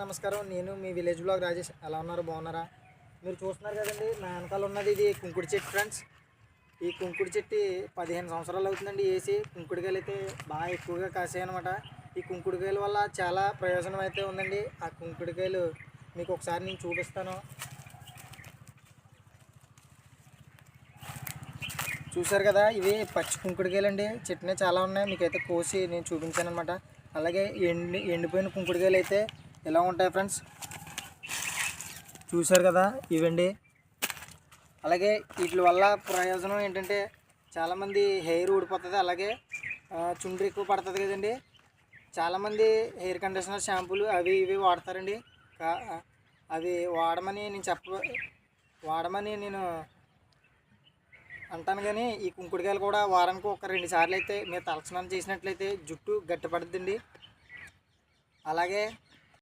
నమస్కారం. నేను మీ village blog Rajesh. ఎలా ఉన్నారు? బాగున్నారా? మీరు చూస్తున్నారు కదండి, నా వెనకాల ఉన్నది ఇది కుంకుడు చెట్టు ఫ్రెండ్స్. ఈ కుంకుడు చెట్టు 15 సంవత్సరాలు అవుతుందండి వేసి. కుంకుడుకాయలు అయితే బాగా ఎక్కువగా కాసాయి అనమాట. ఈ కుంకుడుకాయల వల్ల చాలా ప్రయోజనం అయితే ఉందండి. ఆ కుంకుడుకాయలు మీకు ఒకసారి నేను చూపిస్తాను. చూసారు కదా, ఇవి పచ్చి కుంకుడుకాయలు అండి. చెట్టునే చాలా ఉన్నాయి, మీకైతే కోసి నేను చూపించాను అనమాట. అలాగే ఎండిపోయిన కుంకుడుకాయలు అయితే ఇలా ఉంటాయి ఫ్రెండ్స్. చూశారు కదా, ఇవండి. అలాగే వీటి వల్ల ప్రయోజనం ఏంటంటే చాలామంది హెయిర్ ఊడిపోతుంది, అలాగే చుండ్రు ఎక్కువ పడుతుంది కదండి. చాలామంది హెయిర్ కండిషనర్ షాంపూలు అవి ఇవి వాడతారండి. అవి వాడమని నేను అంటాను. కానీ ఈ కుంకుడుకాయలు కూడా వారానికి ఒక 2 సార్లు అయితే మీరు తలస్నానం చేసినట్లయితే జుట్టు గట్టిపడుతుందండి. అలాగే